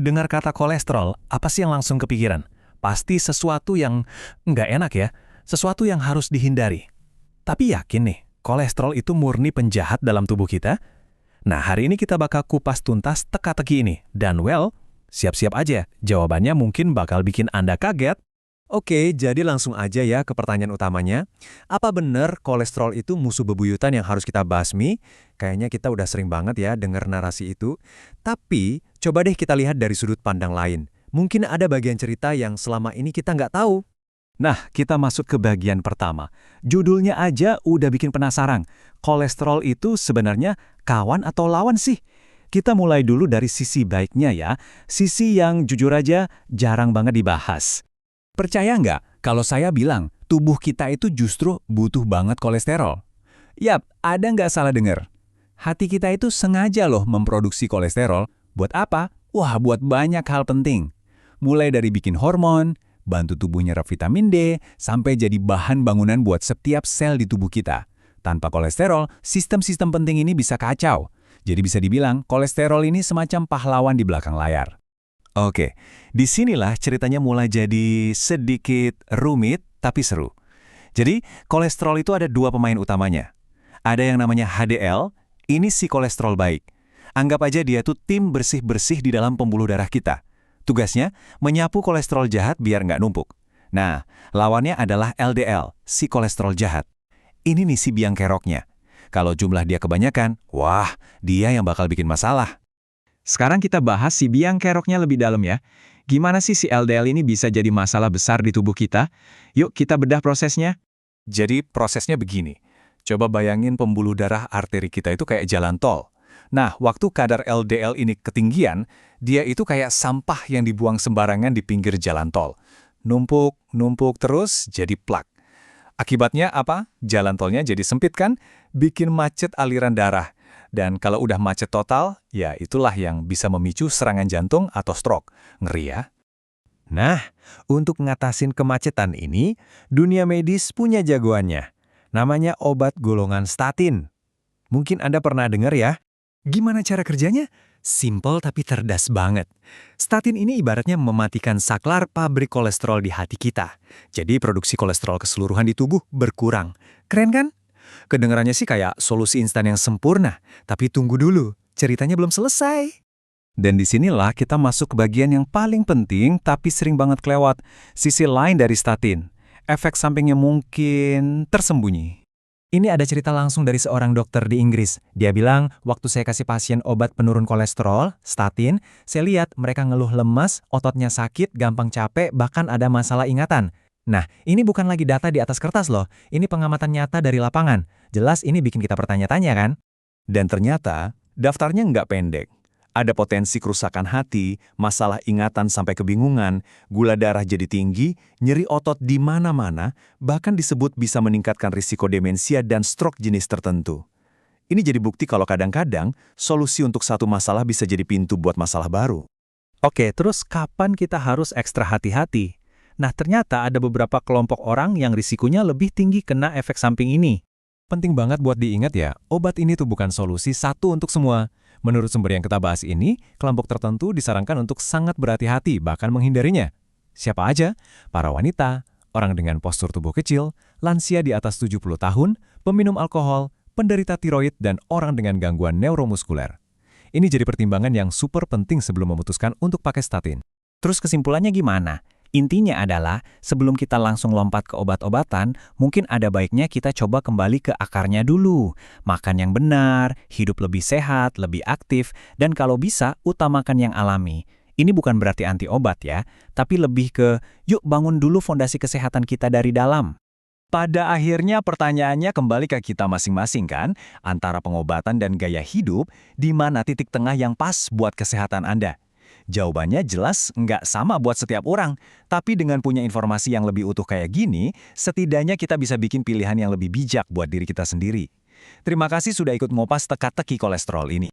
Dengar kata kolesterol, apa sih yang langsung kepikiran? Pasti sesuatu yang nggak enak ya, sesuatu yang harus dihindari. Tapi yakin nih, kolesterol itu murni penjahat dalam tubuh kita? Nah, hari ini kita bakal kupas tuntas teka-teki ini. Dan siap-siap aja, jawabannya mungkin bakal bikin Anda kaget. Oke, jadi langsung aja ya ke pertanyaan utamanya. Apa benar kolesterol itu musuh bebuyutan yang harus kita basmi? Kayaknya kita udah sering banget ya dengar narasi itu. Tapi, coba deh kita lihat dari sudut pandang lain. Mungkin ada bagian cerita yang selama ini kita nggak tahu. Nah, kita masuk ke bagian pertama. Judulnya aja udah bikin penasaran. Kolesterol itu sebenarnya kawan atau lawan sih? Kita mulai dulu dari sisi baiknya ya. Sisi yang jujur aja jarang banget dibahas. Percaya nggak kalau saya bilang tubuh kita itu justru butuh banget kolesterol? Yap, ada nggak salah dengar. Hati kita itu sengaja loh memproduksi kolesterol. Buat apa? Wah, buat banyak hal penting. Mulai dari bikin hormon, bantu tubuh nyerap vitamin D, sampai jadi bahan bangunan buat setiap sel di tubuh kita. Tanpa kolesterol, sistem-sistem penting ini bisa kacau. Jadi bisa dibilang, kolesterol ini semacam pahlawan di belakang layar. Oke, disinilah ceritanya mulai jadi sedikit rumit tapi seru. Jadi, kolesterol itu ada dua pemain utamanya. Ada yang namanya HDL, ini si kolesterol baik. Anggap aja dia tuh tim bersih-bersih di dalam pembuluh darah kita. Tugasnya, menyapu kolesterol jahat biar nggak numpuk. Nah, lawannya adalah LDL, si kolesterol jahat. Ini nih si biang keroknya. Kalau jumlah dia kebanyakan, wah, dia yang bakal bikin masalah. Sekarang kita bahas si biang keroknya lebih dalam ya. Gimana sih si LDL ini bisa jadi masalah besar di tubuh kita? Yuk kita bedah prosesnya. Jadi prosesnya begini. Coba bayangin pembuluh darah arteri kita itu kayak jalan tol. Nah, waktu kadar LDL ini ketinggian, dia itu kayak sampah yang dibuang sembarangan di pinggir jalan tol. Numpuk terus jadi plak. Akibatnya apa? Jalan tolnya jadi sempit kan? Bikin macet aliran darah. Dan kalau udah macet total, ya itulah yang bisa memicu serangan jantung atau stroke. Ngeri ya? Nah, untuk ngatasin kemacetan ini, dunia medis punya jagoannya. Namanya obat golongan statin. Mungkin Anda pernah dengar ya? Gimana cara kerjanya? Simple tapi cerdas banget. Statin ini ibaratnya mematikan saklar pabrik kolesterol di hati kita. Jadi produksi kolesterol keseluruhan di tubuh berkurang. Keren kan? Kedengarannya sih kayak solusi instan yang sempurna. Tapi tunggu dulu, ceritanya belum selesai. Dan disinilah kita masuk ke bagian yang paling penting tapi sering banget kelewat. Sisi lain dari statin. Efek sampingnya mungkin tersembunyi. Ini ada cerita langsung dari seorang dokter di Inggris. Dia bilang, waktu saya kasih pasien obat penurun kolesterol, statin, saya lihat mereka ngeluh lemas, ototnya sakit, gampang capek, bahkan ada masalah ingatan. Nah, ini bukan lagi data di atas kertas loh. Ini pengamatan nyata dari lapangan. Jelas ini bikin kita bertanya-tanya kan? Dan ternyata, daftarnya nggak pendek. Ada potensi kerusakan hati, masalah ingatan sampai kebingungan, gula darah jadi tinggi, nyeri otot di mana-mana, bahkan disebut bisa meningkatkan risiko demensia dan stroke jenis tertentu. Ini jadi bukti kalau kadang-kadang solusi untuk satu masalah bisa jadi pintu buat masalah baru. Oke, terus kapan kita harus ekstra hati-hati? Nah, ternyata ada beberapa kelompok orang yang risikonya lebih tinggi kena efek samping ini. Penting banget buat diingat ya, obat ini tuh bukan solusi satu untuk semua. Menurut sumber yang kita bahas ini, kelompok tertentu disarankan untuk sangat berhati-hati bahkan menghindarinya. Siapa aja? Para wanita, orang dengan postur tubuh kecil, lansia di atas 70 tahun, peminum alkohol, penderita tiroid, dan orang dengan gangguan neuromuskuler. Ini jadi pertimbangan yang super penting sebelum memutuskan untuk pakai statin. Terus kesimpulannya gimana? Intinya adalah, sebelum kita langsung lompat ke obat-obatan, mungkin ada baiknya kita coba kembali ke akarnya dulu. Makan yang benar, hidup lebih sehat, lebih aktif, dan kalau bisa, utamakan yang alami. Ini bukan berarti anti obat ya, tapi lebih ke, yuk bangun dulu fondasi kesehatan kita dari dalam. Pada akhirnya pertanyaannya kembali ke kita masing-masing kan, antara pengobatan dan gaya hidup, di mana titik tengah yang pas buat kesehatan Anda? Jawabannya jelas nggak sama buat setiap orang, tapi dengan punya informasi yang lebih utuh kayak gini, setidaknya kita bisa bikin pilihan yang lebih bijak buat diri kita sendiri. Terima kasih sudah ikut ngopas teka-teki kolesterol ini.